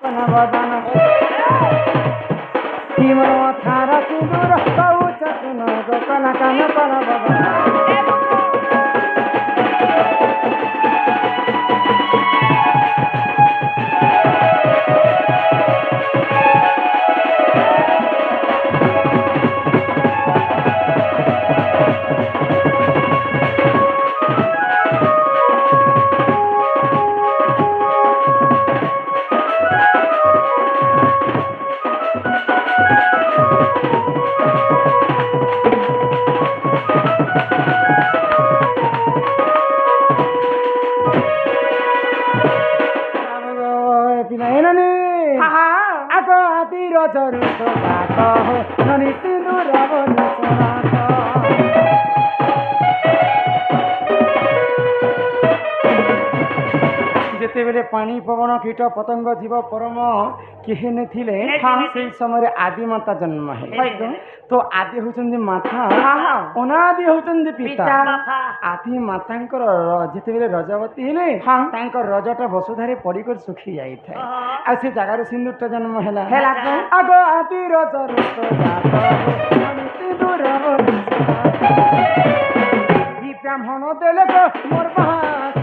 कन बदन हिमो थार सिंदूर कौच सुन गो कन कन कन बदन जितेबले पानी पवन कीट पतंग जीव परम किहे नथिले से समय आदि माता जन्म है तो आदि होचंदी माता अनादि होचंदी पिता आदि मातांकर जितेबले रजवती हेले तांकर रजटा वसुधारे पड़ीकर सुखी जाई थाए आ से जगार सिंदूरटा जन्म हैला आगो आदि रज रुत जात सिंदूर ई ब्राह्मण देले मोर बात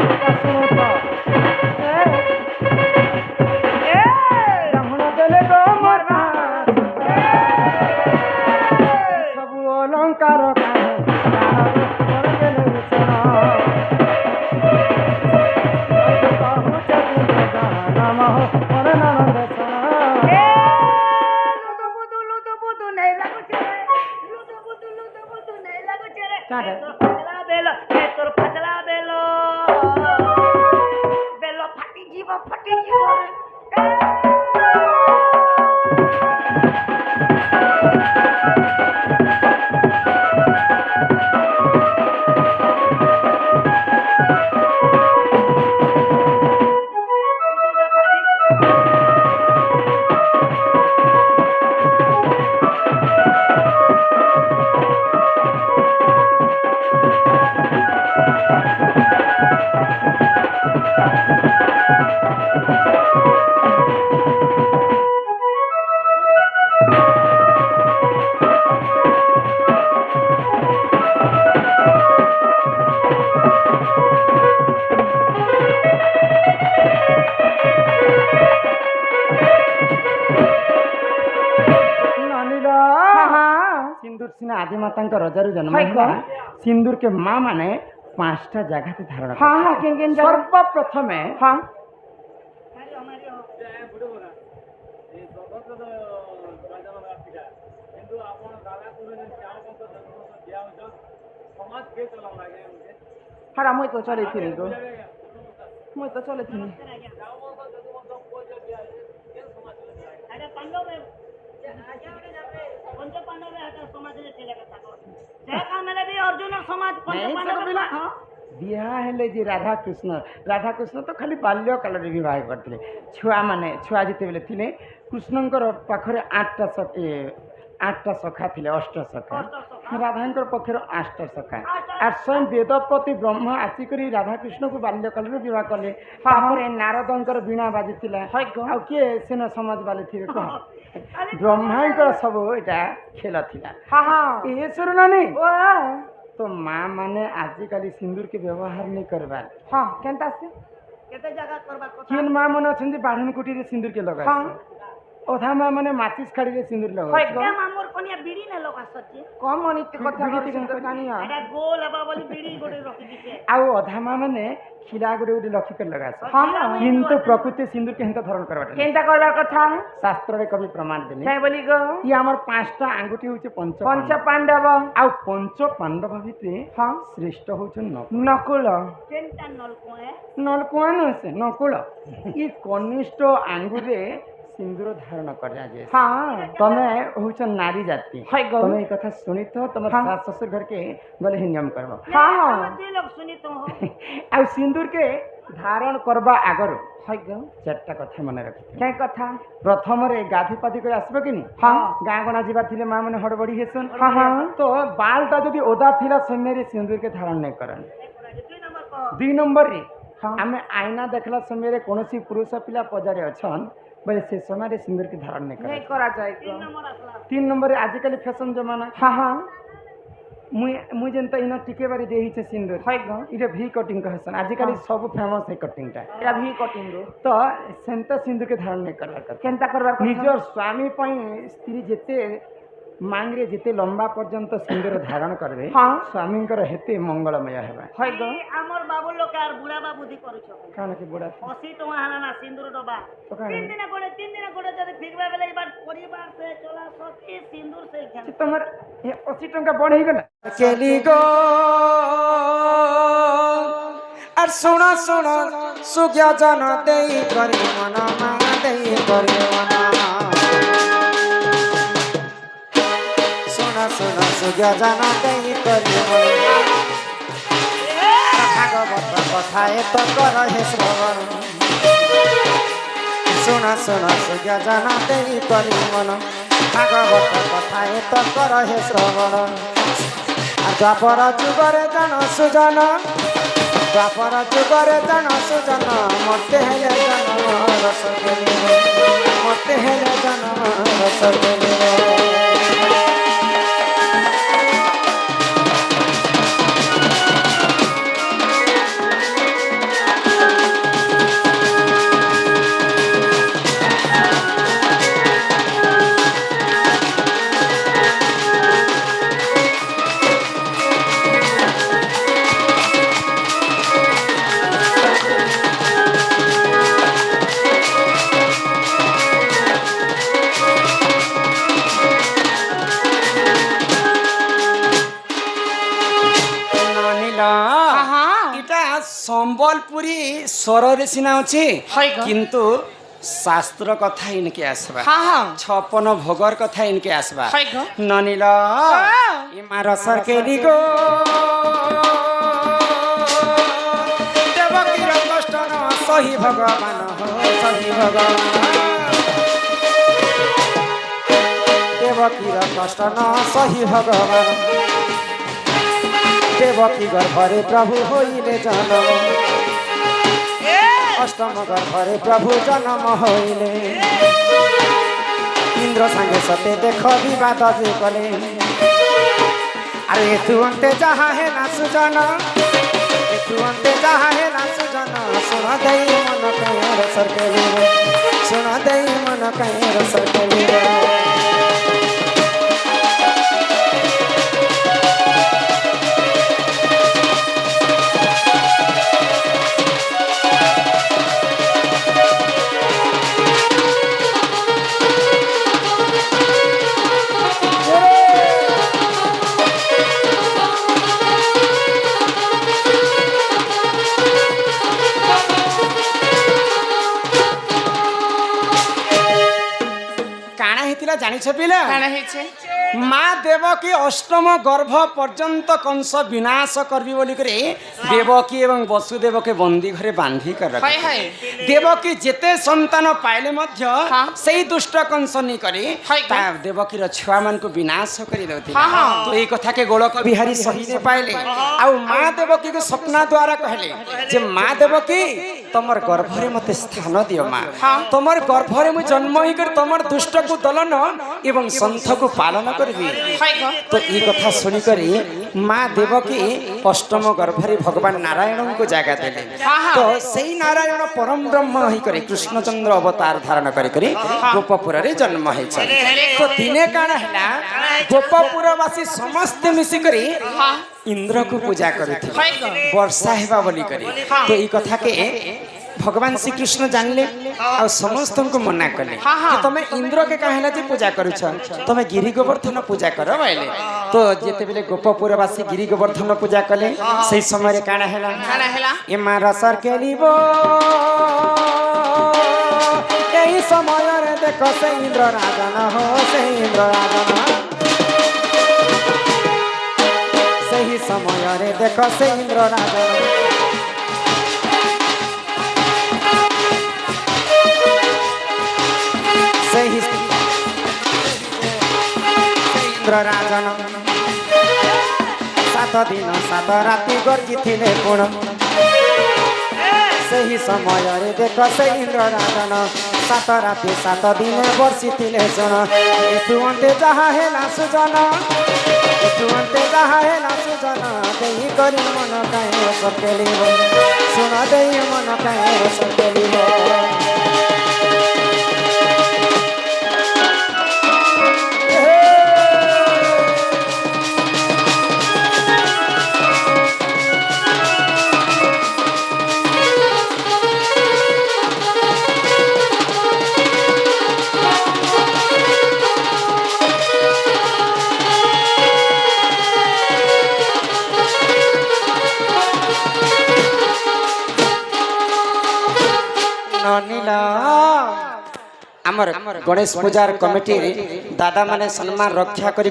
ब्राह्मण देले मोर बात सब अलंकार आदि माता रजार जन्म सिंदूर के माँ माने 5टा जगह धारण सर्वप्रथम हाँ मुई तो चले थी गो मुई तो चले थी बिहा हेले जी राधा कृष्ण तो खाली बाल्य काल रे विवाह करते छुआ माने छुआ जिते बेले थिले कृष्णंकर पाखरे 8टा सखा थिले 8 सखा राधांकर पक्षर 8 सखा और स्वयं वेदपति ब्रह्मा आसिक राधा कृष्ण को बाल्य काल रे विवाह कले तापर नारदंकर बीणा बाजिथिला आ के सेन समाज वाले थिले कह ब्रह्मांकर सब एटा खेल थिला ए सुरनानी तो माँ माने आजिकल सिंदूर के व्यवहार नहीं करबार केनता से केते जगह करबा कोथा किन माँ मन अछंती बाढ़न कुटी रे सिंदूर के लगा ओथा माँ माने माचिस खाड़ी रे सिंदूर लगा होय के मामोर कोनिया बीड़ी ने लगा सच्ची कम अनित कथा बीड़ी सिंदूर कानिया एटा गोल हबा बोली बीड़ी गोटे रखी दिसे आ ओथा माँ माने खिला गोटे गोटे लखी कर लगा किंतु प्रकृति सिंदूर के हंता धरण करबाटा केनता करबा कथा शास्त्र रे कवि प्रमाण देले काय बोली गो ई हमर 5टा आंगुठी होचे पंच पांडव आ पंच पांडव भितरे श्रेष्ठ होचन नकुल केनता नलकुआ न से नकुल ई कनिष्ठ आंगुरे सिंदूर धारण करा जे तमे होच नारी जाति तमे ई कथा सुनी तो तम सास ससुर घर के गले नियम करबो दे लोग सुनी तो आ सिंदूर के धारण करबा आगर 4टा कथा मन रखि काय कथा प्रथम रे गाधी पादी कर आसबो कि गाँ गणा जीवा थिले माँ मन हड़बड़ी हेसन तो बालटा जदि ओदा थिला समय रे सिंदूर के धारण नहीं करन 2 नंबर रे आमे आईना देखला समय रे कोनोसी पुरुष पिला पजारे अछन बोले से समय सिंदूर की धारण नहीं नहीं करे करा जाए गो 3 नंबर आजिकल फैशन जमाना हाँ हाँ मुई जेनता इना टिके बारी देही छे सिंदूर है गो इटा भी कटिंग कहसन आजिकल हाँ। सब फेमस है कटिंग टा एरा भी कटिंग रो तो सेंता सिंदूर के धारण नहीं करला कर केनता करबार କଥା निजर स्वामी पई स्त्री जेते मांगरे जेते लंबा पर्यंत सिंदूर धारण करबे हाँ। स्वामी कर हेते मंगलमय हेबा है गो আমার বাবু লোক আর বুড়া বাবুদি করছ कान के बुढ़ा 80 টাকা হানা না সিন্দুর ডবা तो कान 3 দিনে করে যদি ফিরবা বেলে এবার পরিবার সে চলা সত্যি সিন্দুর সেই খেলা तमर 80 टंका बढ़ ही गेला केली गो আর শোনা শোনা সুজ্ঞা জানা দেই করে মনা মা দেই করে মনা শোনা শোনা সুজ্ঞা জানা দেই করে মনা ভাগবত কথায় তো কর হে শ্রবণ শোনা শোনা সুজ্ঞা জানা দেই করে মনা ভাগবত কথায় তো কর হে শ্রবণ আর দ্বাপর যুগরে জান সুজন দ্বাপর যুগরে জান সুজন মরতে হেলে জান রস গেলিবে মরতে হেলে জান রস গেলিবে এটা সম্বলপুরী স্বরের সিনা আছে হয় গো। কিন্তু শাস্ত্র কথা ইনকে আসবা हाँ हाँ 56 ভোগর কথা ইনকে আসবা হয় গো। ননিল ইমার সরকেলি গো দেবকীর কষ্ট ন সহি ভগবান সহি ভগবান দেবকীর কষ্ট ন সহি ভগবান দেবকী গর্ভরে প্রভু হইলে জন্ম অষ্টম গর্ভরে প্রভু জন্ম হইলে ইন্দ্র সাঙ্গে সতে দেখ বিবাদ যে কলে আরে তু অন্তে যাহা হে না সুজন তু অন্তে যাহা হে না সুজন শুন দেই মন কায়ের সরকেলি রে শুন দেই মন কায়ের সরকেলি রে কাଣା হইতিলা জানিছ পিলা কানা হেছে মা দেবকী অষ্টম গর্ভ পর্যন্ত কংস বিনাশ করবি বলি করে দেবকী এবং বসুদেবকে বন্দী ঘরে বাঁধি করে হয় হয় দেবকী যেতে সন্তান পাইলে মধ্য হ্যাঁ। সেই দুষ্ট কংস নি করে হয় তা দেবকীর ছুয়া মানকু বিনাশ করি দউতিলা হ্যাঁ, হ্যাঁ। তো এই কথাকে গোলক বিহারী সহি নে পাইলে আউ মা দেবকী কে স্বপ্ন দ্বারা কহিলে যে মা দেবকী তোমার গর্ভরে মতে স্থান দিও মা হ্যাঁ। তোমার গর্ভরে মু জন্ম হই করে তোমার দুষ্টকু দলন এবং সন্থকু পালন করবি হয় গো তো এই কথা শুনি করে মা দেবকী অষ্টম গর্ভরে ভগবান নারায়ণଙ୍କୁ জায়গা দেলে তো সেই নারায়ণ পরম ব্রহ্ম হই করে কৃষ্ণচন্দ্র অবতার ধারণ করে করে গোপপুরে জন্ম হয়েছে তো দিনে কাଣା হেলা গোপপুরবাসী সমস্তে মিশি করে ইন্দ্রକୁ ପୂଜା କରୁଥିଲେ হয় গো ବର୍ଷା ହେବା ବୋଲି କରି ତ ଏଇ କଥାକେ ভগবান শ্রীকৃষ্ণ জানলে আর সমস্ত মনা কলে যে তুমি ইন্দ্রকে কাহিলা যে পূজা করুছ তুমি গিরি গোবর্ধন পূজা কর বলে তো যেতেবেলে গোপপুরবাসী গিরি গোবর্ধন পূজা কলে সেই সময় কাଣା হেলা কানা হেলা এমা রসর কেলিব এই সময়ের দেখ সে ইন্দ্র রাজন হো সে ইন্দ্র রাজন সেই সময়ের দেখ সে ইন্দ্র রাজন ସେହି ଇନ୍ଦ୍ର ରାଜନ 7 ଦିନ 7 ରାତି ଗର୍ଜିଥିଲେ କୋଣ ସେହି ସମୟରେ ଦେଖ ସେ ଇନ୍ଦ୍ର ରାଜନ सात राति 7 दिन बर्षिथिले सुन एठु अन्ते जहाँ हेला सुजन एठु अन्ते जहाँ हेला सुजन देही करी मन काहे सकेलिब सुन देही मन काहे सकेलिब आमर गणेश पूजार कमिटी दादा माने सम्मान रक्षा करी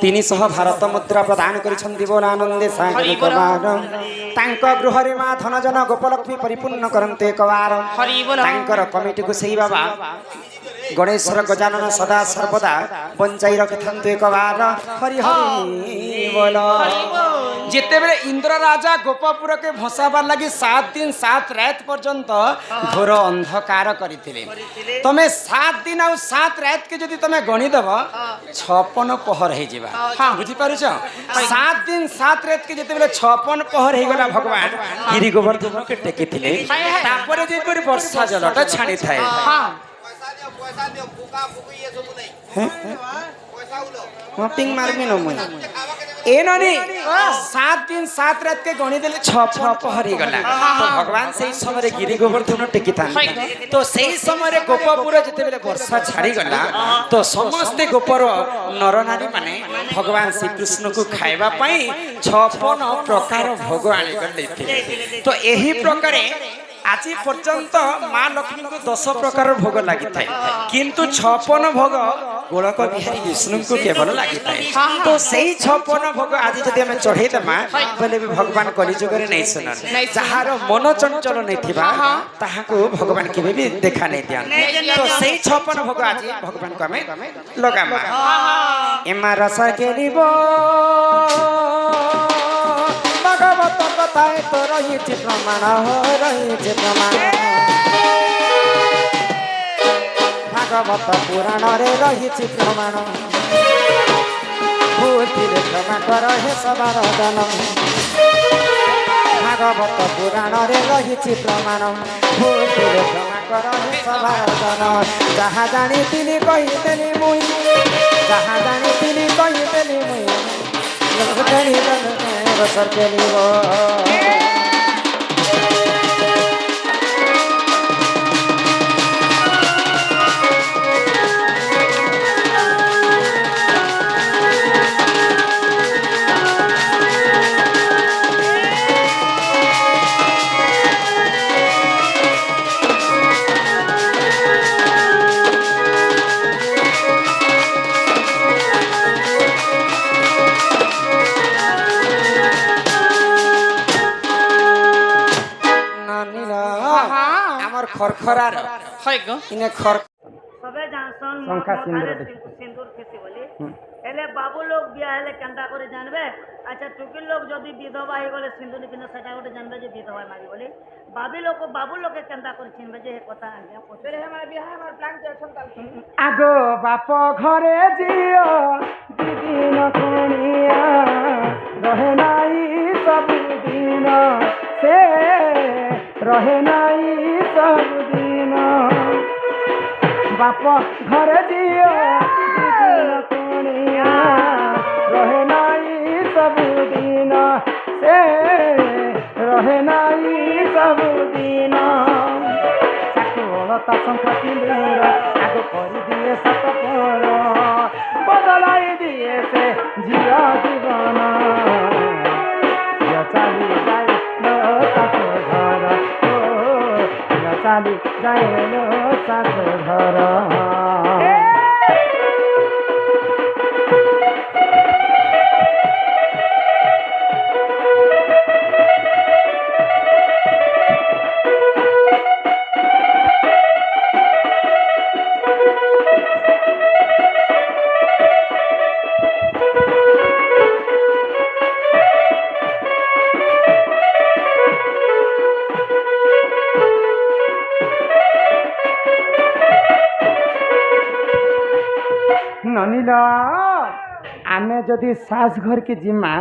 300 भारत मुद्रा प्रदान करिछन्ति बोल आनंदे सागर कबार तांको गृहरे मा धनजन गोपलक्ष्मी परिपूर्ण करन्ते कबार तांकर कमिटी को सही बाबा गणेश्वर गजानन सदा सर्वदा बंचाई रखिथान्तु एक बार हरि हरि बोल जेते बेले इंद्र राजा गोपपुर के भसाबार लगी 7 दिन 7 रात पर्यंत घोर अंधकार करिथिले तमे 7 दिन और 7 रात के जदि तमे गणि देब 56 पहर हे जिबा हां बुझी पारुछ 7 दिन 7 रात के जेते बेले 56 पहर हे गला भगवान गिरि गोवर्धन के टेकिथिले तापरे जे पर वर्षा जलटा छाडी थाए हां पैसा दियो फुका फुकी ये सब नहीं पैसा उलो पिंग मारबी न मुई ए ननी 7 दिन 7 रात के गणी देले 6 पहरी गला तो भगवान सही समय गिरि गोवर्धन टेकी थान तो सही समय गोपपुर जते बेले वर्षा छाड़ी गला तो समस्त गोपर नर नारी माने भगवान श्री कृष्ण को खाइबा पई 56 प्रकार भोग आनी कर देथिले तो एही प्रकारे आज पर्यंत माँ लक्ष्मी को 10 प्रकार भोग लगी था किंतु 56 भोग गोलक बिहारी विष्णु को केवल लगी था तो सही 56 भोग आज जदि हमें चढ़े देमा बोले भी भगवान कलिजुग रे नहीं सुनन जहार मन चंचल नहीं थिबा ताहाको भगवान केबे भी देखा नहीं दिया तो सही 56 भोग आज भगवान को हमें लगामा एमा रस केलिबो भगवत कथाए तो रही प्रमाण हो रही प्रमाण भागवत पुराण रे रही प्रमाण भूति क्षमा कर हे सबार जन भागवत पुराण रे रही प्रमाण भूति क्षमा कर हे सबार जन जहाँ जानी तिनी कही देली मुई जहाँ जानी तिनी कही देली मुई बसर के लिए खरखरार है गो इने खर सबे जानसन शंखा सिंदूर खेती बोली एले बाबू लोग बिया हेले केंता करे जानबे अच्छा टुकी लोग जदी विधवा हे गले सिंदूर किने सेटा गोटे जानबे जे विधवा मागी बोली बाबू लोग के केंता करे चिनबे जे कथा आज्ञा पछरे हमार बियाह हमार प्लान के अछन ताल आगो बाप घरे जियो दिदिन कोनिया रहे नाई सब दिन से रहे नाई सब दिन बाप घर जियो दिदिन कोनिया रहे नाई सब दिन से रहे नाई सब दिन साकुलता शंखा सिंदूर आगो कर दिए सात पर बदलाई दिए से जिया जीवन चाली जाए सास घर चाली जाए सास घर ननिल आमे जदि सास घर के जिम्मा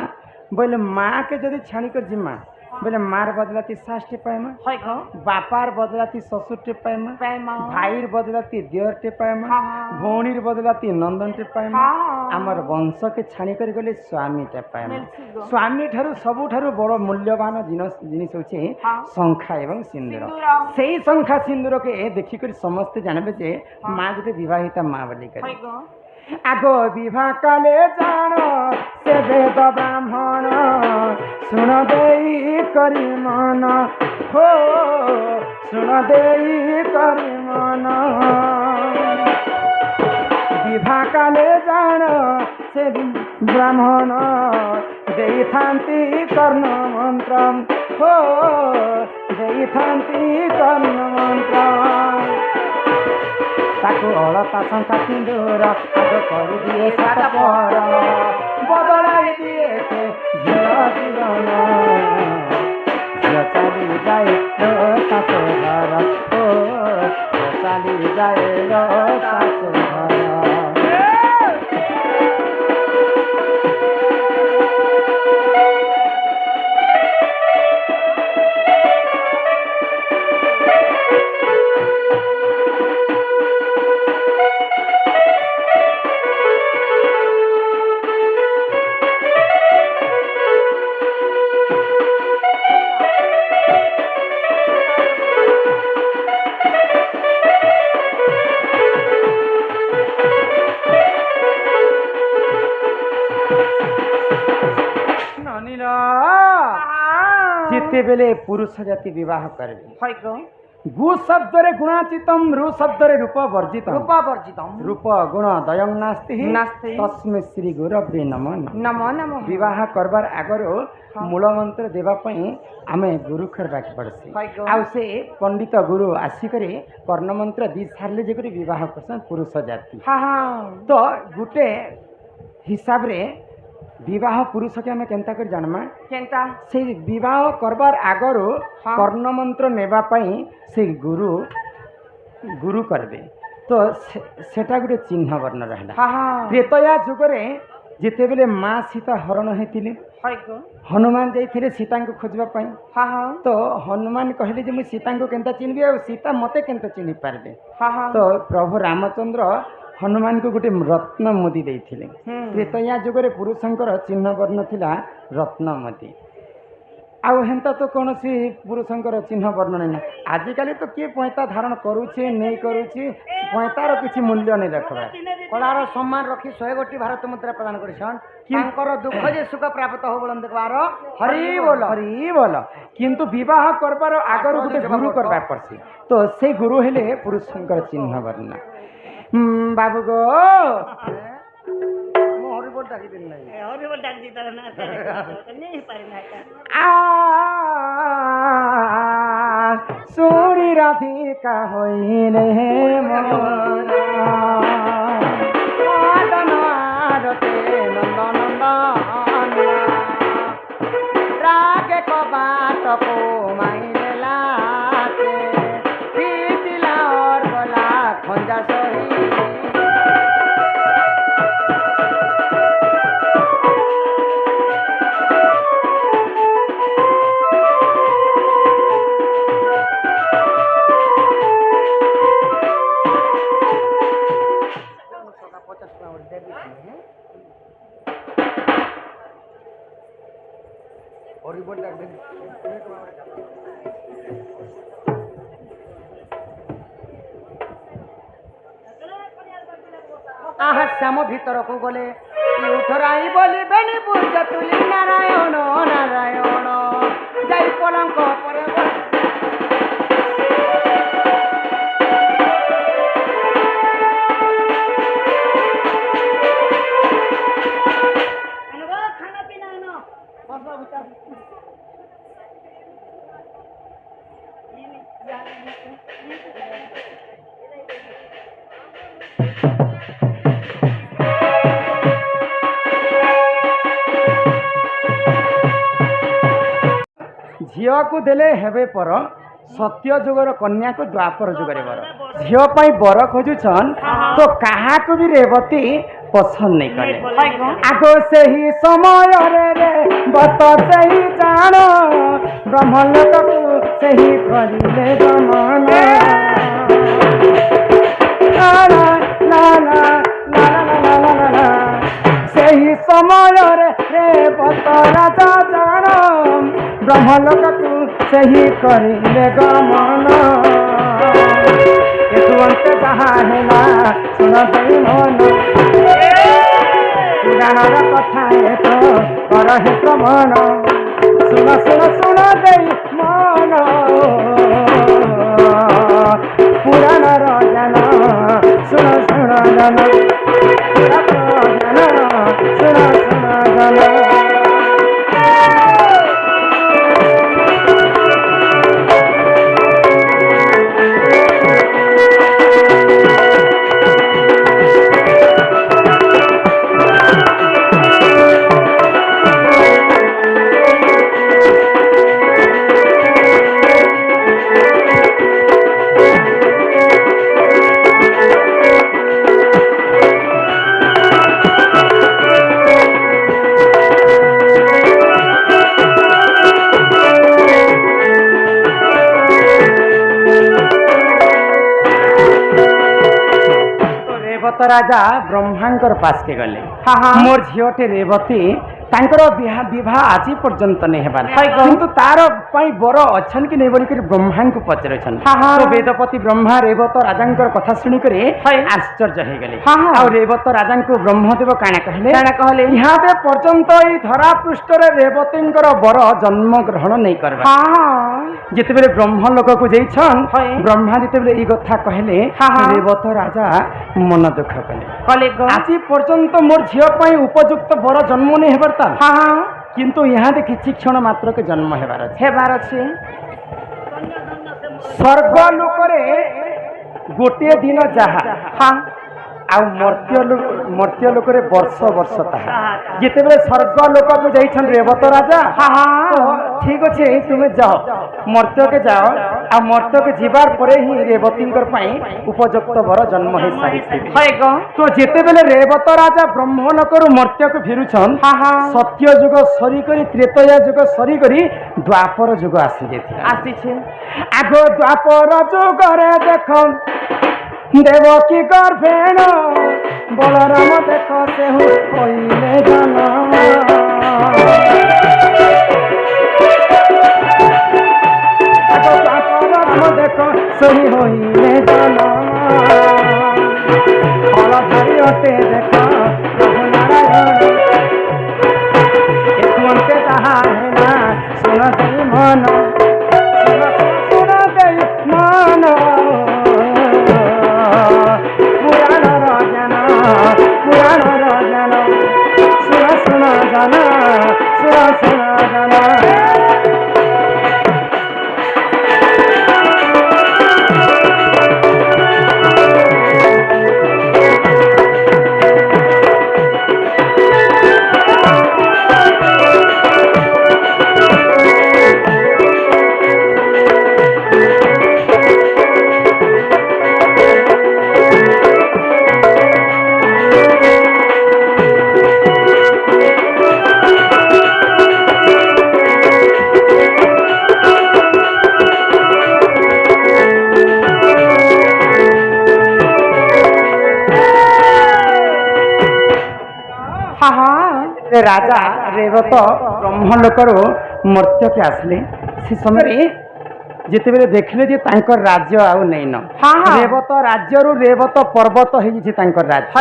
बोले माँ के जदि छाणी कर जिम्मा बोले मार बदलाती सास टे पाएमा হয় গো बापार बदलाती ससुर टे पाएमा পাইমা भाईर बदलाती देवर टे पाएमा हाँ। भौणीर बदलाती नंदन टे पाएमा हाँ। आमर वंश के छाणी कर गले स्वामी टे पाएमा मिलছি গো स्वामी ठारू सबुठारू बड़ मूल्यवान जिनिस होचे हाँ। शंखा एवं सिंदूर সিন্দুর सेई शंखा सिंदूर के देखिक समस्ते जानबे जे माँ गोटे विवाहिता माँ बोली कर হয় গো आगो विवाह काले जान से वेद ब्राह्मण सुन देई करी मन हो सुन देई करी मन विवाह काले जान से ब्राह्मण देई थांती कर्ण मंत्र हो देई थांती कर्ण मंत्र ताकू अलता शंखा सिंदूर आग कर दिए सात पर बदलाई दिए से झिल जीवन झिल चली जाए सासु घर ओ चली जाए सासु घर ननिल जिते बेले पुरुष जाति विवाह करबे হয় গো गु शब्दरे गुणातीतम रु शब्दरे रूप वर्जितम রূপাবর্জিতম रूप गुण दयं नास्ति नास्ति। तस्मै श्री गुरवे नमः নমো নমো विवाह करबार आगर मूल मंत्र देवा पई आमे गुरु करबाक पड़सी হয় গো आउ से पंडित गुरु आसिकरे कर्ण मंत्र दी सारले जेकरी विवाह करसन पुरुष जाति হ্যাঁ হ্যাঁ तो गुटे हिसाब रे विवाह पुरुष के आमे केनता कर जानमा কেনটা से विवाह करबार आगर हाँ। कर्ण मंत्र नेबा पई से गुरु करबे तो सेटा गुटे चिन्ह वर्ण रहला হ্যাঁ হ্যাঁ त्रेतया जुगरे जिते बेले माँ सीता हरण होइतिले হয় गो हनुमान जाइथिले सीता को खोजबा पई হ্যাঁ হ্যাঁ तो हनुमान कहले जे मु सीता को केनता चिन्हबी और सीता मते केनता चिन्हि पारबे হ্যাঁ হ্যাঁ तो प्रभु रामचंद्र हनुमान को गोटे रत्न मोदी देइथिले त्रेतया जुगरे पुरुषंकर चिन्ह वर्ण थिला रत्न मोदी आउ हेन्ता तो कौन सी पुरुषंकर चिन्ह वर्ण नहीं आजिकल तो किए पैंता धारण करुचे नहीं करुचे पैंतार किसी मूल्य नहीं रखबा कलार सम्मान रखी 100 गोटी भारत मुद्रा प्रदान करिसन तांकर दुख जे सुख प्राप्त हो बोलन देखबार हरि बोल किंतु विवाह करबार आगर गोटे गुरु करबा पड़सी तो से गुरु हेले पुरुषंकर चिन्ह वर्ण बाबू गो हरिबोल डाकी दिन नहीं हरिबोल डाक दी तर ना नहीं पारे ना सुरी राधिका होइले रागे को बात को माइले लाते पीतिला और बोला खंजा सोही आहा श्याम भीतर को गले उठराई बोली बेनी बुझ तुली नारायण नारायण जाई पलंक परे खाना पीना न बसवा भीतर झील को देले हेबे पर सत्य जुगर कन्या को द्वापर जुगर बर झील पाई बर खोजुछन तो कहा को भी रेवती ପସନ୍ଦ ନେଇ କଲେ କଲେ ଆଗ ସେହି ସମୟରେ ରେ ବତ ସେହି ଜାଣ ବ୍ରହ୍ମଲୋକକୁ ସେହି କରିଲେ ଗମନ ସେହି ସମୟରେ ରେ ବତ ରାଜା ଜାଣ ବ୍ରହ୍ମଲୋକକୁ ସେହି କରିଲେ ଗମନ ଏତୁଅନ୍ତେ ଯାହା ହେଲା ଶୁଣ ଦେଇ ମନ ପୁରାଣର କଥା ଏକ କର হে ଶ୍ରବଣ ଶୁଣ ଶୁଣ ଶୁଣ ଦେଇ ମନ ପୁରାଣର ଜ୍ଞାନ ଶୁଣ ଶୁଣ ଜ୍ଞାନ ପୁରାଣର ଜ୍ଞାନ ଶୁଣ ଶୁଣ ଜ୍ଞାନ ରାଜା ବ୍ରହ୍ମାଙ୍କର ପାଶକେ ଗଲେ ମୋର ଝିଅଟେ ରେବତୀ ତାଙ୍କର ବିବାହ ଆଜି ପର୍ଯ୍ୟନ୍ତ ନେଇ ହେବାର କିନ୍ତୁ ତାର ପାଇଁ ବର ଅଛନ୍ କି ନେଇ ବୋଲିକରି ବ୍ରହ୍ମାଙ୍କୁ ପଚାରୁଛନ୍ ତ ବେଦପତି ବ୍ରହ୍ମା ରେବତ ରାଜାଙ୍କର କଥା ଶୁଣିକରି ଆଶ୍ଚର୍ଯ୍ୟ ହେଇଗଲେ ଆଉ ରେବତ ରାଜାଙ୍କୁ ବ୍ରହ୍ମଦେବ କାଣା କହିଲେ ଇହାଦେ ପର୍ଯ୍ୟନ୍ତ ଏଇ ଧରା ପୃଷ୍ଠରେ ରେବତୀଙ୍କର ବର ଜନ୍ମ ଗ୍ରହଣ ନେଇ କରିବା ଯେତେବେଳେ ବ୍ରହ୍ମ ଲୋକକୁ ଯାଇଛନ୍ ବ୍ରହ୍ମା ଯେତେବେଳେ ଏଇ କଥା କହିଲେ ରେବତ ରାଜା ମନ ଦୁଃଖ କଲେ ଆଜି ପର୍ଯ୍ୟନ୍ତ ମୋର ଝିଅ ପାଇଁ ଉପଯୁକ୍ତ ବର ଜନ୍ମ ନେଇ ହେବାର କିନ୍ତୁ ଇହାଦେ କିଛି କ୍ଷଣ ମାତ୍ରକେ ଜନ୍ମ ହେବାର ଅଛି ସ୍ୱର୍ଗ ଲୋକରେ ଗୋଟିଏ ଦିନ ଯାହା ଆଉ ମର୍ତ୍ୟ ଲୋକରେ ବର୍ଷ ବର୍ଷ ତାହା ଯେତେବେଳେ ସ୍ୱର୍ଗ ଲୋକକୁ ଯାଇଛନ୍ ରେବତ ରାଜା ଠିକ ଅଛି ତୁମେ ଯାଅ ମର୍ତ୍ୟକେ ଯାଅ ଆଉ ମର୍ତ୍ୟକେ ଯିବାର ପରେ ହିଁ ରେବତୀଙ୍କର ପାଇଁ ଉପଯୁକ୍ତ ବର ଜନ୍ମ ହେଇସାରିଥିବେ ତ ଯେତେବେଳେ ରେବତ ରାଜା ବ୍ରହ୍ମଲୋକରୁ ମର୍ତ୍ୟକୁ ଫେରୁଛନ୍ ସତ୍ୟ ଯୁଗ ସରିକରି ତ୍ରେତୟା ଯୁଗ ସରିକରି ଦ୍ୱାପର ଯୁଗ ଆସିছে ଆଗ ଦ୍ୱାପର ଯୁଗରେ ଦେଖ দেবকী গর্ভেণ বলরাম দেখ সেহু কইলে জান রাম দেখ সহি হইলে জান হলধারী অটে দেখ প্রভু নারায়ণ একুন্তে যাহা হেলা শুন দেই মন শুন দেই মন পুরাণর জ্ঞান শুন শুন জান শুন শুন জান রাজা রেবত ব্রহ্মলোকରୁ মর্ত্যকে আসলে সে সময় যেতবে দেখলে যে তাঁকর রাজ্য আউ নেইন রেবত রাজ্যরু রেবত পর্বত হয়েছে তাঁকর রাজ্য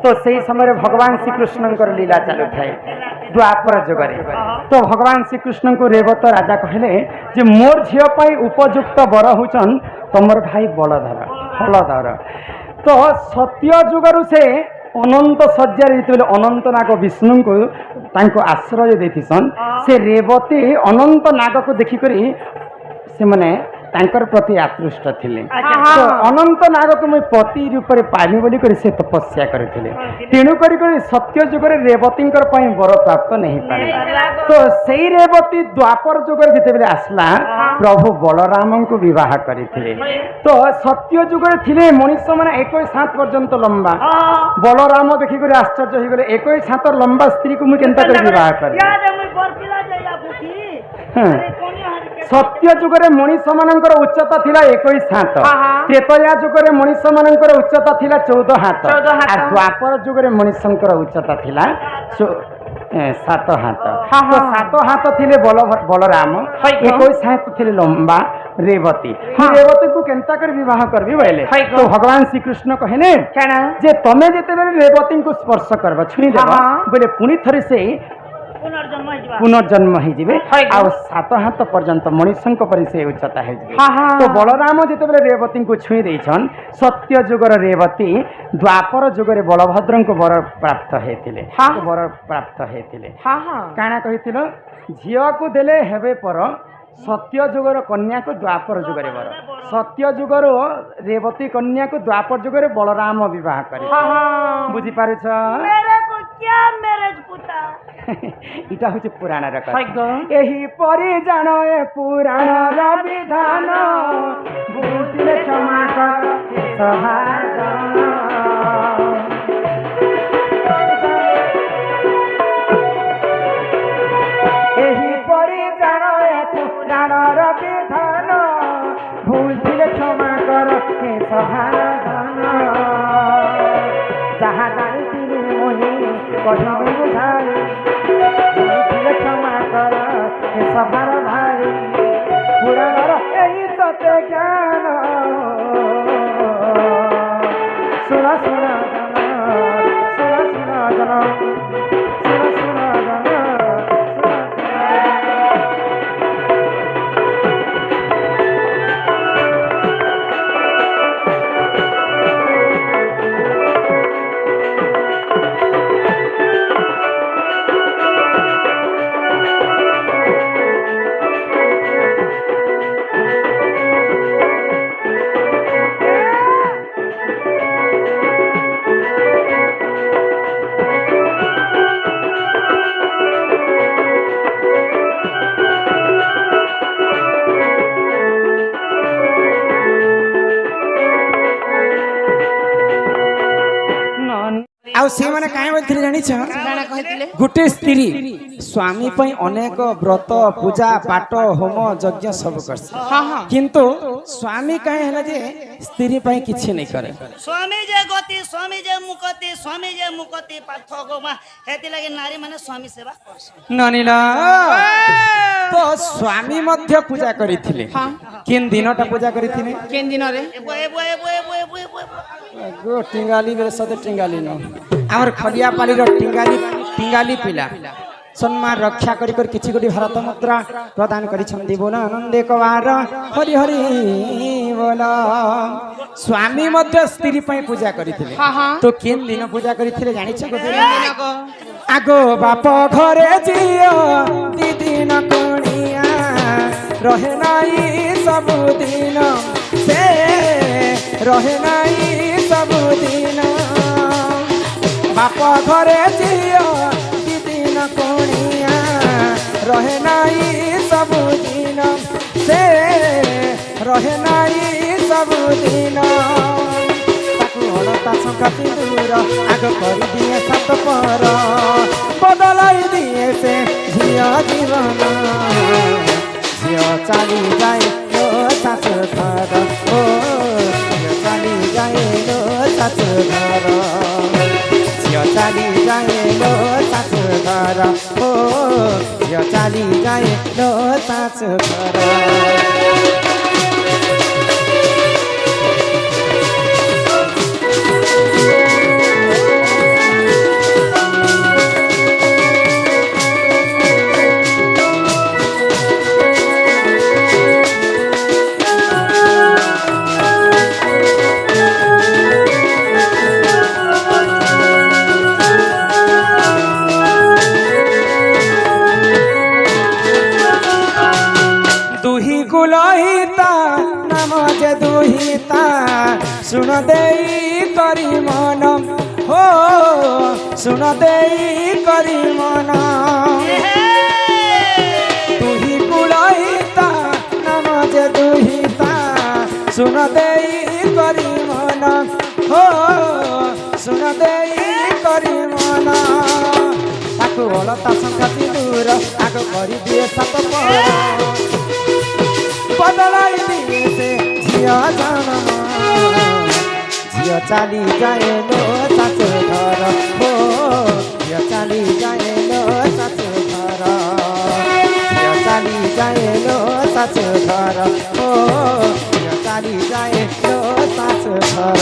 তো সেই সময় ভগবান শ্রীকৃষ্ণঙ্কর লীলা চালু থাকে দ্বাপর যুগরে তো ভগবান শ্রীকৃষ্ণଙ୍କୁ রেবত রাজা কহিলে যে মোর ঝিও পাই উপযুক্ত বর হউছন তোমার ভাই হলধর তো সত্য যুগরু সে ଅନନ୍ତ ଶଯ୍ୟାରେ ଯେତେବେଳେ ଅନନ୍ତ ନାଗ ବିଷ୍ଣୁଙ୍କୁ ତାଙ୍କୁ ଆଶ୍ରୟ ଦେଇଥିସନ୍ ସେ ରେବତୀ ଅନନ୍ତ ନାଗକୁ ଦେଖିକରି ସେମାନେ ତାଙ୍କର ପ୍ରତି ଆକୃଷ୍ଟ ଥିଲେ ଆଚ୍ଛା। ତ ଅନନ୍ତ ନାଗକୁ ମୁଁ ପତି ରୂପରେ ପାଇବି ବୋଲି କରି ସେ ତପସ୍ୟା କରିଥିଲେ ତେଣୁ କରି ସତ୍ୟ ଯୁଗରେ ରେବତୀଙ୍କର ପାଇଁ ବର ପ୍ରାପ୍ତ ନାହିଁ ପାରିଲା ତ ସେଇ ରେବତୀ ଦ୍ୱାପର ଯୁଗରେ ଯେତେବେଳେ ଆସିଲା ପ୍ରଭୁ ବଳରାମଙ୍କୁ ବିବାହ କରିଥିଲେ ତ ସତ୍ୟ ଯୁଗରେ ଥିଲେ ମଣିଷ ମାନେ 21 ପର୍ଯ୍ୟନ୍ତ ଲମ୍ବା ବଳରାମ ଦେଖିକରି ଆଶ୍ଚର୍ଯ୍ୟ ହେଇଗଲେ 21 ଲମ୍ବା ସ୍ତ୍ରୀକୁ ମୁଁ କେନ୍ତା କରି ବିବାହ କରିବି ହଁ। ସତ୍ୟ ଯୁଗରେ ମଣିଷ ମାନଙ୍କର ଉଚ୍ଚତା ଥିଲା 21 ହାତ ତ୍ରେତୟା ଯୁଗରେ ମଣିଷ ମାନଙ୍କର ଉଚ୍ଚତା ଥିଲା 14 ହାତ ଆଉ ଦ୍ୱାପର ଯୁଗରେ ମଣିଷଙ୍କର ଉଚ୍ଚତା ଥିଲା 7 ହାତ ତ 7 ହାତ ଥିଲେ ବଳରାମ 21 ହାତ ଥିଲେ ଲମ୍ବା ରେବତୀ ରେବତୀକୁ କେନ୍ତା କରି ବିବାହ କରିବି ବୋଇଲେ ତ ଭଗବାନ ଶ୍ରୀକୃଷ୍ଣ କହିଲେ ଯେ ତମେ ଯେତେବେଳେ ରେବତୀଙ୍କୁ ସ୍ପର୍ଶ କରିବ ଛୁଇଁଦେବ ବୋଇଲେ ପୁଣି ଥରେ ସେ ପୁନର୍ଜନ୍ମ ହେଇଯିବେ ଆଉ 7 ହାତ ପର୍ଯ୍ୟନ୍ତ ମଣିଷଙ୍କ ପରି ସେ ଉଚ୍ଚତା ହେଇଯିବେ ତ ବଳରାମ ଯେତେବେଳେ ରେବତୀଙ୍କୁ ଛୁଇଁ ଦେଇଛନ୍ ସତ୍ୟ ଯୁଗର ରେବତୀ ଦ୍ୱାପର ଯୁଗରେ ବଳଭଦ୍ରଙ୍କୁ ବର ପ୍ରାପ୍ତ ହେଇଥିଲେ ବର ପ୍ରାପ୍ତ ହେଇଥିଲେ କାଣା କହିଥିଲ ଝିଅକୁ ଦେଲେ ହେବେ ପର ସତ୍ୟ ଯୁଗର କନ୍ୟାକୁ ଦ୍ୱାପର ଯୁଗରେ ବର ସତ୍ୟ ଯୁଗରୁ ରେବତୀ କନ୍ୟାକୁ ଦ୍ୱାପର ଯୁଗରେ ବଳରାମ ବିବାହ କରି ବୁଝିପାରୁଛ ଇଟା ହଉଛି ପୁରାଣର କଥା ଏହିପରି ଜାଣ ଏ ପୁରାଣର ବିଧାନ ବୁଝିଲେ କ୍ଷମା କର ଏହିପରି ଜାଣ ଏ ପୁରାଣର ବିଧାନ ବୁଝିଲେ କ୍ଷମା କର ହେ ସଭାଧନ ଯାହା ଜାଣିଥିଲି ମୁହିଁ କହିବି ବୁଝାଇ ବୁଝିଲେ କ୍ଷମା କର ହେ ସଭାର ଭାଇ ପୁରାଣର ଏହି ସତ୍ୟ ଜ୍ଞାନ ଶୁଣ ଶୁଣ ଜନ ଶୁଣ ଶୁଣ ଜନ ଶୁଣ ଶୁଣ ଜନ ଆଉ ସେମାନେ କାହିଁ ବୋଲିଥିଲେ ଜାଣିଛ ଗୋଟେ ସ୍ତ୍ରୀ ସ୍ୱାମୀ ପାଇଁ ଅନେକ ବ୍ରତ ପୂଜା ପାଠ ହୋମ ଯଜ୍ଞ ସବୁ କରছে କିନ୍ତୁ ସ୍ୱାମୀ କାହିଁ ହେଲା ଯେ ସ୍ତ୍ରୀ ପାଇଁ କିଛି नहीं करे ସ୍ୱାମୀ ଯେ ଗତି ସ୍ୱାମୀ ଯେ ମୁକତି ସ୍ୱାମୀ ଯେ ମୁକତି ପାଠ ଗୋମା ହେତି ଲାଗି ନାରୀ ମାନେ ସ୍ୱାମୀ ସେବା କରସନ୍ ନନିଲା ତ ସ୍ୱାମୀ ମଧ୍ୟ ପୂଜା କରିଥିଲେ କେନ୍ ଦିନଟା ପୂଜା କରିଥିଲେ କେନ୍ ଦିନରେ गो टिंगाली बेले सदे टिंगाली न हमर खलिया पाली रो टिंगाली पिला सम्मान रक्षा करी कर किछि गोटी भारत मुद्रा प्रदान करि छन्दी बोला आनंदे कवार हरि हरि बोला स्वामी मध्य स्त्री पई पूजा करिथिले तो केन दिन पूजा करिथिले जानि छ गोटे आगो बाप घरे जियो दी दिन कोणिया रहे नाई सब दिन से रहे नाई सब दिन बाप घरे जियो दी दिन कोणिया रहे नाई सब दिन से रहे नाई सब दिन ताकू हड़ता शंका सिंदूर आग कर दिए सात पर बदलाई दिए से झिया जीवन झिया चली जाए लो सास घर ओ झिया चली जाए लो सास घर झिया चली जाए लो सास घर ओ झिया चली जाए लो सास घर कुलहित করি মন হো শুন দেই করি মন তুহি কুলহিতা নাম যে দুহিতা শুন দেই করি মন হো শুন দেই করি মন তাকু অলতা সংঘাতি দূর আগ করি দিয়ে সাত পর বদলাই দিয়ে সে ঝিয়া জানা ঝিয়া চালি যায় লো শাশু ঘর হো ঝিয়া চালি যায় লো শাশু ঘর ঝিয়া চালি যায় লো শাশু ঘর হো ঝিয়া চালি যায় লো শাশু ঘর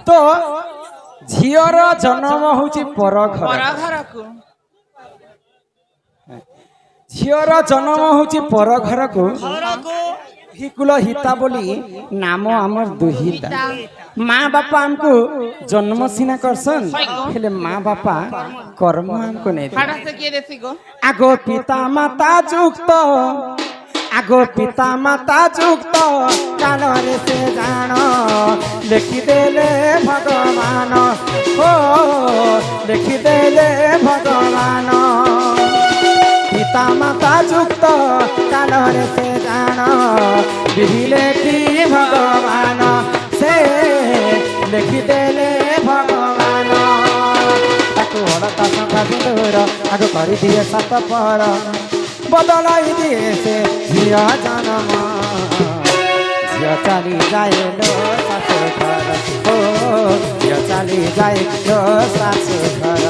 তো ঝিଅର ଜନ୍ମ ହଉଛି ପର ଘର ଝିଅର ଜନ୍ମ ହଉଛି ପର ଘରକୁ ହିକୁଲ ହିତା ବୋଲି ନାମ ଆମର ଦୁହିତା ମା ବାପା ଆମକୁ ଜନ୍ମ ସିନା କରସନ୍ ହେଲେ ମା ବାପା କର୍ମ ଆମକୁ ନେଇ ଆଗ ପିତା ମାତା ଯୁକ୍ତ আগ পিতা মাতা যুক্ত কালরে সে জাণ লেখিদেলে ভগবান ও লেখিদেলে ভগবান পিতা মাতা যুক্ত কালরে সে জাণ বিহিলে কি ভগবান সে লেখিদেলে ভগবান তাকে অলতা সংখ্যা সুন্দর আগ করে দিয়ে সাত পর বদলাই দিয়েছে ঝিয়া জন্ম ঝিয়া চালি যায় লো শাশু ঘর ও ঝিয়া চালি যায় লো শাশু ঘর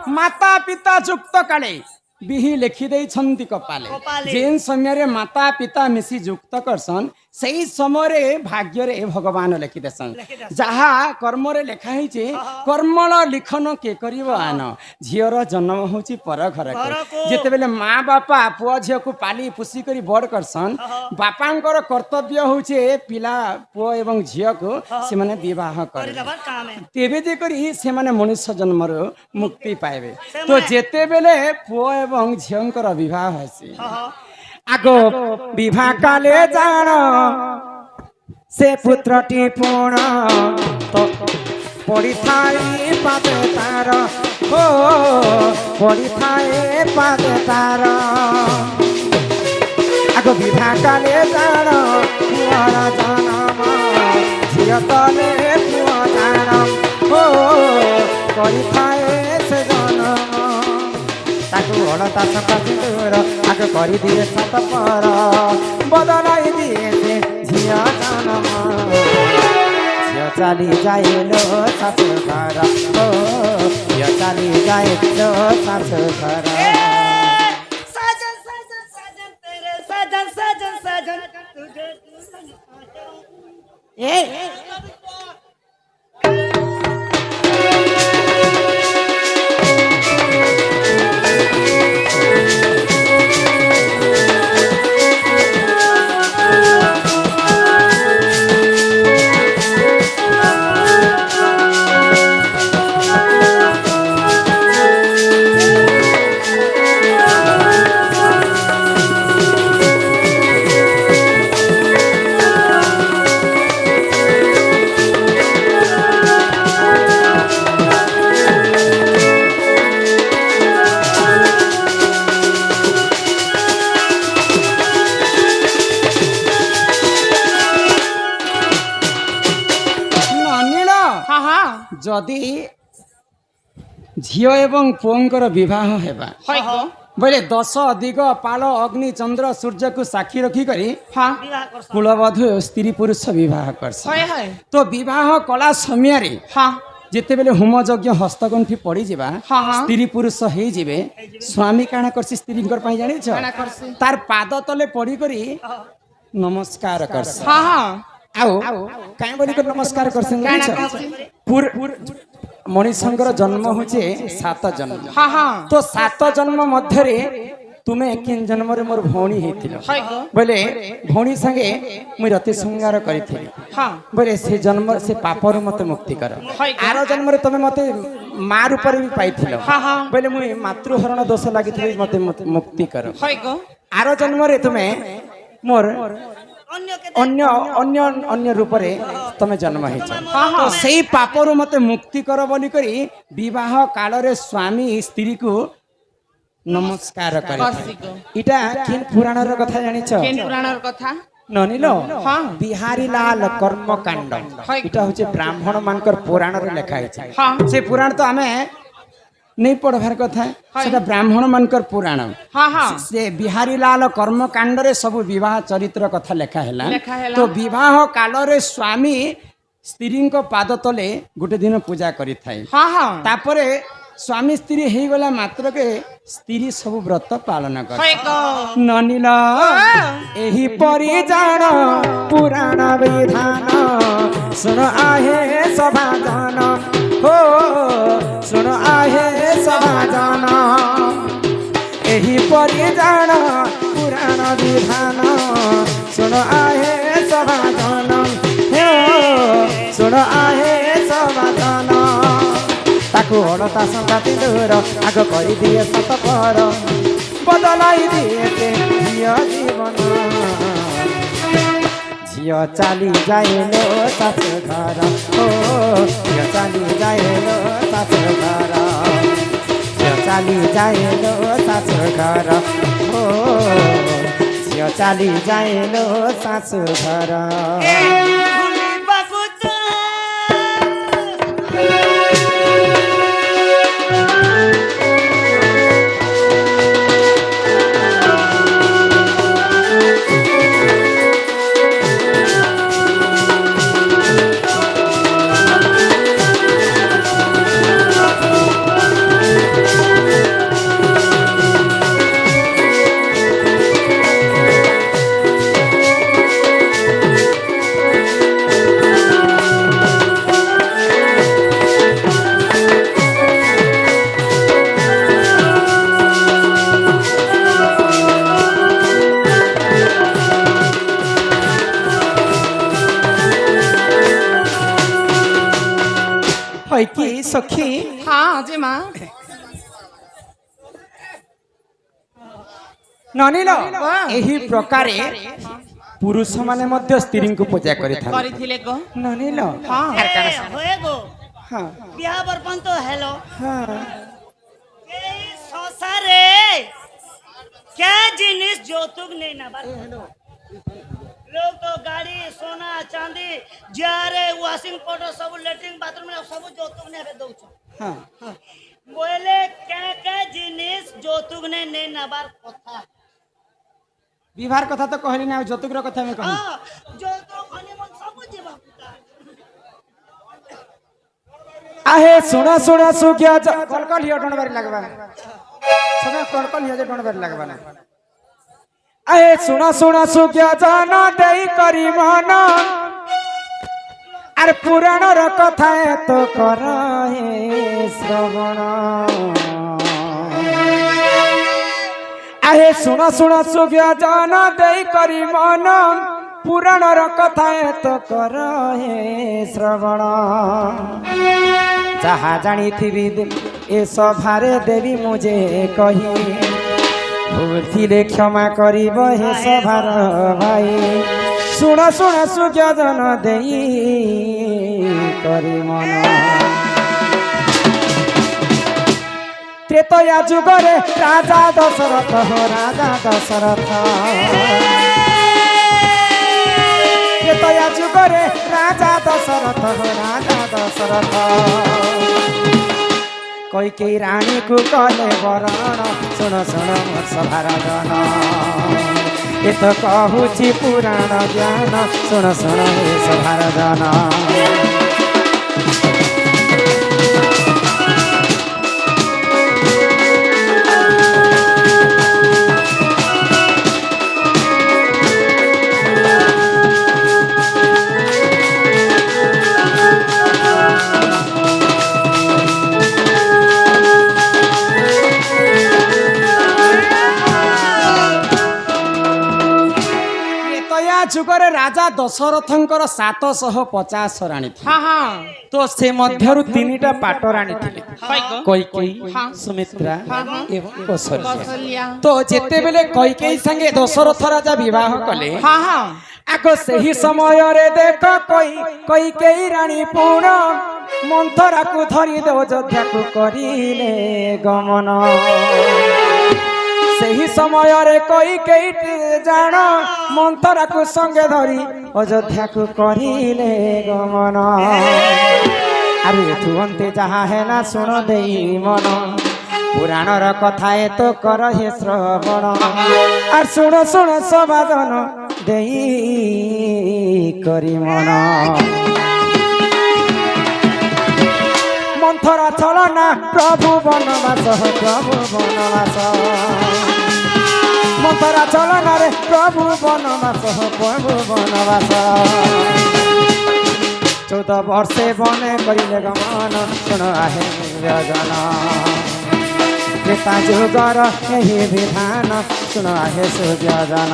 माता पिता युक्त काले बिही लिखि देइछन्ति कपाले जेन समय माता पिता मिसी युक्त करसन सही समय भाग्य रे भगवान लिखि देसन जहा कर्म रे लेखा हिचे कर्मल लिखन के करिवो आन झियर जन्म होची पर घर के जेते बेले माँ बापा पुआ झियो को पाली पुसी करी बड़ करसन बापांकर कर्तव्य होचे पिला पुआ एवं झियो को से माने विवाह करे तेबे जे करी से माने मनुष्य जन्म रो मुक्ति पाएबे तो जेते बेले पुआ एवं झियोंकर विवाह होसी आगो विवाह काले जान से पुत्रटी पूर्ण तो पड़ी थाई पादे तार हो पड़ी थाई पादे तार आगो विवाह काले जान पुआर जनम झियो तले पुआ जानम हो पड़ी थाई से जनम ताकू अलता सका सिंदूर आग करी दिए सात पर बदलाई दिए से झिया जन्म झिया चली जाए लो सासु घर ओ झिया चली जाए लो सासु घर साजन साजन साजन तेरे साजन साजन साजन तुझे ए ହଁ ହଁ ଯଦି ଝିଅ ଏବଂ ପୁଅଙ୍କର ବିବାହ ହେବା হয় গো ବୋଇଲେ 10 ଦିଗ ପାଳ ଅଗ୍ନି ଚନ୍ଦ୍ର ସୂର୍ଯ୍ୟକୁ ସାକ୍ଷୀ ରଖିକରି হ্যাঁ ବିବାହ କରସନ୍ କୁଳବଧୂ ସ୍ତ୍ରୀ ପୁରୁଷ ବିବାହ କରସନ୍। হয় হয় ତ ବିବାହ କଲା ସମୟରେ হ্যাঁ ଯେତେବେଳେ ହୋମ ଯଜ୍ଞ ହସ୍ତଗଣ୍ଠି ପଡ଼ିଯିବା ହଁ, ହଁ। ସ୍ତ୍ରୀ ପୁରୁଷ ହେଇଯିବେ ସ୍ୱାମୀ କାଣା କରସି ସ୍ତ୍ରୀଙ୍କର ପାଇଁ ଜାଣିଛ କାଣା କରସି? ତାର ପାଦ ତଲେ ପଡ଼ିକରି ନମସ୍କାର କରସି হ্যাঁ হ্যাঁ ଆଉ କାଇଁ ବୋଲିକରି ନମସ୍କାର କରସି କାଣା ଜାଣିଛ କରସି? ମଣିଷଙ୍କର ଜନ୍ମ ହଉଛି 7 ଜନ୍ମ হ্যাঁ হ্যাঁ ତ 7 ଜନ୍ମ ମଧ୍ୟରେ ତୁମେ କେନ୍ ଜନ୍ମରେ ମୋର ଭଉଣୀ ହେଇଥିଲ হয় গো ବୋଇଲେ ଭଉଣୀ ସାଙ୍ଗେ ମୁଇଁ ରତି ଶୃଙ୍ଗାର କରିଥିଲି হ্যাঁ ବୋଇଲେ ସେ ଜନ୍ମ ସେ ପାପରୁ ମତେ ମୁକ୍ତି କର হয় গো ଆର ଜନ୍ମରେ ତମେ ମତେ ମା ରୂପରେ ବି ପାଇଥିଲ হ্যাঁ হ্যাঁ ବୋଇଲେ ମୁଇଁ ମାତୃହରଣ ଦୋଷ ଲାଗିଥିଲି ମତେ ମୁକ୍ତି କର হয় গো ଆର ଜନ୍ମରେ ତୁମେ ମୋର ଅନ୍ୟ କେତେ ଅନ୍ୟ ଅନ୍ୟ ଅନ୍ୟ ରୂପରେ ତମେ ଜନ୍ମ ହେଇଛ ହଁ ତ ହଁ ସେଇ ପାପରୁ ମତେ ମୁକ୍ତି କର ବୋଲିକରି ବିବାହ କାଳରେ ସ୍ୱାମୀ ସ୍ତ୍ରୀକୁ ନମସ୍କାର କରେ করছি গো ଏଇଟା କେନ୍ ପୁରାଣର କଥା ଜାଣିଛ কেন পুরাণের কথা ନନିଲ হ্যাঁ ବିହାରୀ ଲାଲ କର୍ମକାଣ୍ଡ হয়। ଏଇଟା ହଉଛି ବ୍ରାହ୍ମଣ ମାନଙ୍କର ପୁରାଣରେ ଲେଖା ହେଇଛି হ্যাঁ ସେ ପୁରାଣ ତ ଆମେ ନେଇ ପଢ଼ବାର କଥା ସେଟା ବ୍ରାହ୍ମଣ ମାନଙ୍କର ପୁରାଣ হ্যাঁ হ্যাঁ ସେ ବିହାରୀ ଲାଲ କର୍ମକାଣ୍ଡରେ ସବୁ ବିବାହ ଚରିତ୍ର କଥା ଲେଖା ହେଲା ଲେଖା ହେଲା। ତ ବିବାହ କାଳରେ ସ୍ୱାମୀ ସ୍ତ୍ରୀଙ୍କ ପାଦ ତଲେ ଗୋଟେ ଦିନ ପୂଜା କରିଥାଏ হ্যাঁ হ্যাঁ ତାପରେ ସ୍ୱାମୀ ସ୍ତ୍ରୀ ହେଇଗଲା ମାତ୍ରକେ ସ୍ତ୍ରୀ ସବୁ ବ୍ରତ ପାଳନ କରେ হয় গো ନନିଲ ଏହିପରି ଜାଣ ପୁରାଣ ବିଧାନ ଶୁଣ ଆହେ ସଭାଜନ ହୋ ଶୁଣ ଆହେ ସଭାଜନ ଏହିପରି ଜାଣ ପୁରାଣ ବିଧାନ ଶୁଣ ଆହେ ସଭାଜନ ହେ ଶୁଣ ଆହେ ସଭାଜନ ତାକୁ ଅଳତା ସଂଗାତି ଦୂର ଆଗ କରିଦିଏ ସତ ପର ବଦଳାଇ ଦିଏ ସେ ଝିଅ ଜୀବନ ଝିଅ ଚାଲି ଯାଇଲୋ ଶାଶୁ ଘର ଓ ଝିଅ ଚାଲି ଯାଇଲୋ ଶାଶୁ ଘର ଝିଅ ଚାଲି ଯାଇଲୋ ଶାଶୁ ଘର ଓ ଝିଅ ଚାଲି ଯାଇଲୋ ଶାଶୁ ଘର ଭୁଲିବାକୁ হয় কি সখী হ্যাঁ যে মা ନନିଲ ଏହି ପ୍ରକାରେ ପୁରୁଷମାନେ ମଧ୍ୟ ସ୍ତ୍ରୀଙ୍କୁ ପୂଜା କରିଥାନ୍ତି କରିଥିଲେ গো ନନିଲ হ্যাঁ হয়ে গো ହଁ বিয়া বরপন তো হেলো ହଁ এই সংসারে क्या जिनिस যৌতুক নেই না लोग तो गाड़ी सोना चांदी जारे वॉशिंग पाउडर सब लेट्रिन बाथरूम में सब যৌতুক নেবে দউছ ହଁ बोले क्या क्या जिनिस যৌতুক নেই নেবার কথা ବିବାହ କଥା ତ କହିଲି ନା ଆଉ ଯୌତୁକର କଥା ଆମେ କହିଲି हाँ যৌতুক হনিমুন सब जीवा आहे सुण सुण सुख्या कलकल हियो डोंड बारी लगबा समय कलकल हियो जे डोंड बारी लगबा ना आहे सुण सुण सुख्या जान देई करी मन अरे पुराण र कथा तो कर हे श्रवण आहे सुण सुण सुख्या जान देई करी मन पुराण र कथा तो कर हे श्रवण जहाँ जानी थी ए सभारे देवी मुझे कही भूल थिले क्षमा करिब हे सभार भाई शुण शुण सुज्ञ जन देई करी मन त्रेतया जुगरे राजा दशरथ हो राजा दशरथ त्रेतया जुगरे राजा दशरथ हो राजा दशरथ कैकेयी रानी को कले बरण शुण शुण मोर सभार जन ए तो कहूची पुराण ज्ञान शुण शुण हे सभार जन ଯୁଗରେ ରାଜା ଦଶରଥଙ୍କର 750 ରାଣୀ ଥିଲେ। हाँ हाँ ତ ସେ ମଧ୍ୟରୁ 3ଟା ପାଟ ରାଣୀ ଥିଲେ କୈକେୟୀ ସୁମିତ୍ରା ଏବଂ କୌଶଲ୍ୟା। कौशल्या ତ ଯେତେବେଳେ କୈକେୟୀ ସାଙ୍ଗେ ଦଶରଥ ରାଜା ବିବାହ କଲେ हाँ हाँ ଆଗ ସେହି ସମୟରେ ଦେଖ କୈକେୟୀ ରାଣୀ ପୁଣ ମନ୍ଥରାକୁ ଧରି ଅଯୋଧ୍ୟାକୁ କରିଲେ ଗମନ ସେହି ସମୟରେ କୈକେୟୀ ଜାଣ ମନ୍ଥରାକୁ ସଙ୍ଗେ ଧରି ଅଯୋଧ୍ୟାକୁ କରିଲେ ଗମନ ଆରେ ତୁଅନ୍ତେ ଯାହା ହେଲା ଶୁଣ ଦେଇ ମନ ପୁରାଣର କଥା ଏ ତ କର ହେ ଶ୍ରବଣ আর ଶୁଣ ଶୁଣ ସଭାଜନ ଦେଇ କରି ମନ মন্থরা ছলনা প্রভু বনবাস মন্থরা ছলনা রে প্রভু বনবাস 14 বর্ষে বনে করিলে গমন শুণ আহে নির্জন ত্রেতা যুগর এই বিধান শুণ আহে সূর্যজন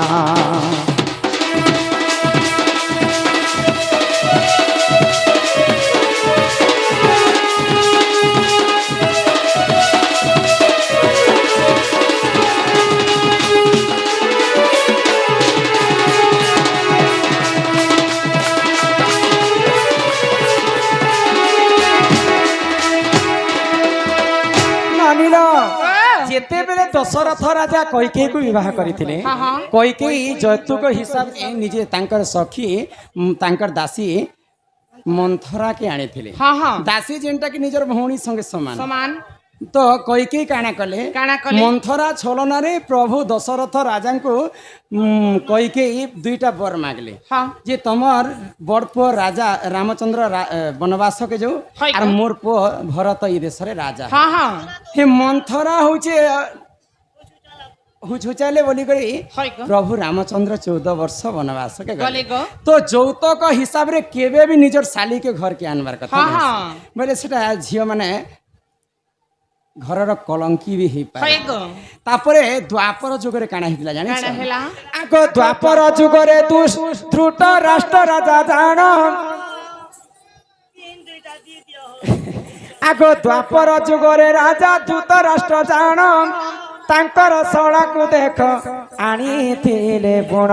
যেতেবেলে দশরথ রাজা কୈକେୟୀକୁ ବିବାହ କରିଥିଲେ କୈକେୟୀ ଯୌତୁକ ହିସାବରେ ନିଜେ ତାଙ୍କର ସଖୀ ତାଙ୍କର ଦାସୀ ମନ୍ଥରାକେ ଆଣିଥିଲେ हाँ हाँ ଦାସୀ ଯେନ୍ଟା କି ନିଜର ଭଉଣୀ ସଙ୍ଗେ ସମାନ समान ତ କୈକେୟୀ କାଣା କଲେ ମନ୍ଥରା ଛଳନାରେ ପ୍ରଭୁ ଦଶରଥ ରାଜାଙ୍କୁ କୈକେୟୀ 2ଟା ବର ମାଗଲେ हाँ ଯେ ତମର ବଡ଼ ପୁଅ ରାଜା ରାମଚନ୍ଦ୍ର ବନବାସକେ ଯାଉ আর মোর পুଅ ভরত এই দেশরে রাজা हाँ हाँ হে মন্থরা হচ্ছে হুচাইলে বলি করে প্রভু রামচন্দ্র 14 বর্ষ বনবাসকে गले গলে गो তো যৌতুক হিসাবে কেবে বি নিজর শালীকে ঘরকে আনবার কথা हाँ हाँ বলে সেটা ঝিও মানে ঘরর কলঙ্কি বি হই পারে गो তারপরে দ্বাপর যুগরে কানা হইতিলা জানিছ काना हेला আগ দ্বাপর যুগরে দ্রুত রাষ্ট্র রাজা জাণ আগ দ্বাপর যুগরে রাজা দ্রুত রাষ্ট্র জাণ তাঙ্কর শଳାକୁ ଦେଖ আনিଥିଲେ গুণ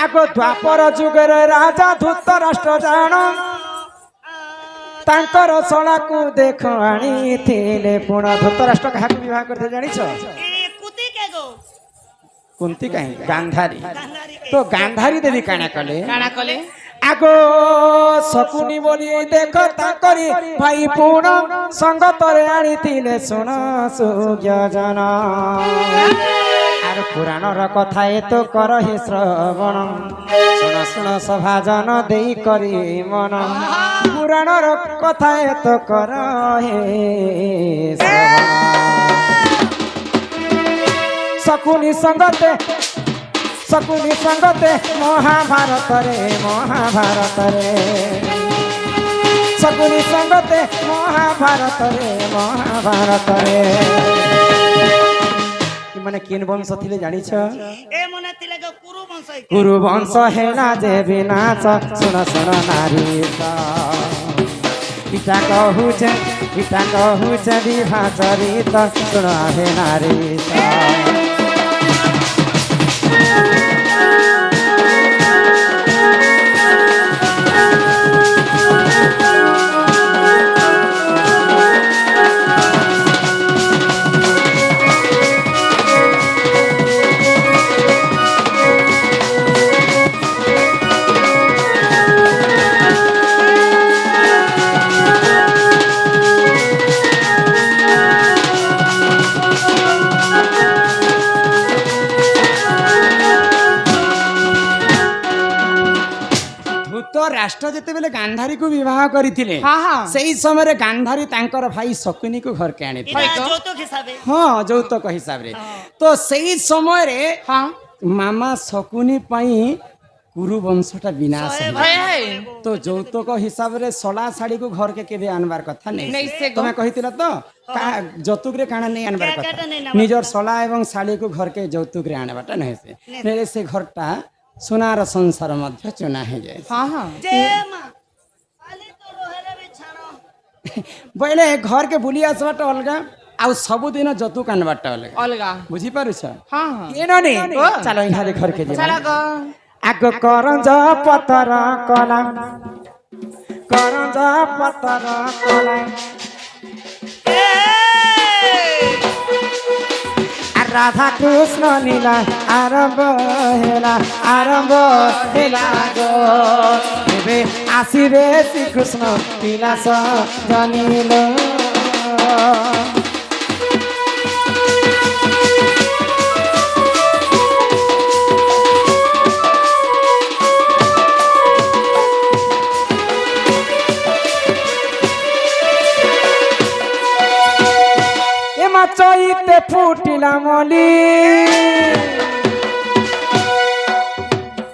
আগ দ্বাপর যুগরে রাজা দ্রুত রাষ্ট্র জাণ ତାଙ୍କର ଶଳାକୁ ଦେଖ ଆଣିଥିଲେ ପୁଣ ଧୃତରାଷ୍ଟ୍ର କାହାକୁ ବିବାହ କରିଥିଲେ ଜାଣିଛ कुती के गो କୁନ୍ତି କାହିଁ ଗାନ୍ଧାରୀ ତ ଗାନ୍ଧାରୀ ଦେବୀ କାଣା କଲେ काना कले ଆଗ ଶକୁନି ବୋଲି ଦେଖ ତାଙ୍କରି ଭାଇ ପୁଣ ସଙ୍ଗତରେ ଆଣିଥିଲେ ଶୁଣ ସୁଜ୍ଞଜନ আর পুরাণর কথা এ তো কর হে শ্রবণ শুণ শুণ সভাজন দেই করি মন পুরাণর কথা এ তো কর হে শ্রবণ শকুনি সঙ্গতে মহাভারতরে শকুনি সঙ্গতে মহাভারতরে মানে কিন বংশ থিলে জানিছ ए मने तिले गो कुरु वंश কুরু বংশ হেলা যে বিনাশ শুন শুন নারী পিতা কহুছে বিভা চরিত শুন হে নারী ଧୃତରାଷ୍ଟ୍ର ଯେତେବେଳେ ଗାନ୍ଧାରୀକୁ ବିବାହ କରିଥିଲେ ହଁ ହଁ ସେଇ ସମୟରେ ଗାନ୍ଧାରୀ ତାଙ୍କର ଭାଇ ଶକୁନିକୁ ଘରକେ ଆଣିଥିଲେ এটা যৌতুক হিসাবে ହଁ ଯୌତୁକ ହିସାବରେ ତ ସେଇ ସମୟରେ ହଁ ମାମା ଶକୁନି ପାଇଁ କୁରୁ ବଂଶଟା ବିନାଶ ଶହେ ହେଲା। ହେ ହେ ତ ଯୌତୁକ ହିସାବରେ ସଲା ଶାଢ଼ୀକୁ ଘରକେ କେବେ ଆଣିବାର କଥା ନେଇ ନେଇ ସେ ତମେ କହିଥିଲ ତ ଯୌତୁକରେ କାଣା ନେଇ ଆଣିବାର କେ- କଥା କେଟା ନେଇ ନେବାର ନିଜର ସଲା ଏବଂ ଶାଢ଼ୀକୁ ଘରକେ ଯୌତୁକରେ ଆଣିବାଟା ନୁହେଁ ସେ ନେଲେ ସେ ଘରଟା ସୁନାର ସଂସାର ମଧ୍ୟ ଚୁନା ହେଇଯାଏ ହଁ ହଁ যে মা খালি তো রহেলে বি ছাড়ো ବୋଇଲେ ଘରକେ ବୁଲି ଆସିବାଟା ଅଲଗା ଆଉ ସବୁଦିନ ଯୌତୁକ ଆଣିବାଟା ଅଲଗା ଅଲଗା ବୁଝିପାରୁଛ ହଁ ହଁ ଏଣନେ ଓ। ଚାଲ ଇହାରେ ଘରକେ ଯିବା ଚାଲ ଗো ଆଗ କରଞ୍ଜ ପତର କଲା କରଞ୍ଜ ପତର କଲା রাধা কৃষ্ণ নীলা আরম্ভ হেলা গো এবে আসিবে শ্রীকৃষ্ণ বিলাস জানিল এমা চইতে ফুটিলা মলি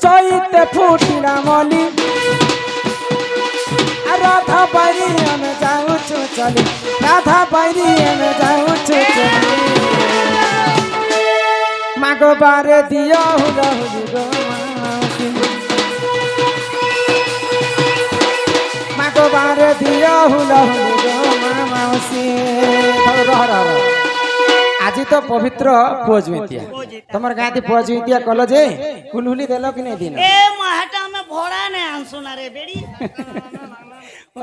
চইতে ফুটিলা মলি আর রাধা বাইরি আমি যাউছু চলি রাধা বাইরি আমি যাউছু চলি মাগো বারে দিও হুলা হুলি গো মাসি মাগো বারে দিও হুলা হুলি গো মাসি আজি তো পবিত্র পুଅ জুইতিয়া তোমার গাঁতে পুଅ জুইতিয়া কল যে কুলহুলি দেল কি নাই দিন এ মা হেটা আমি ভড়া নে আনছো না রে বেড়ি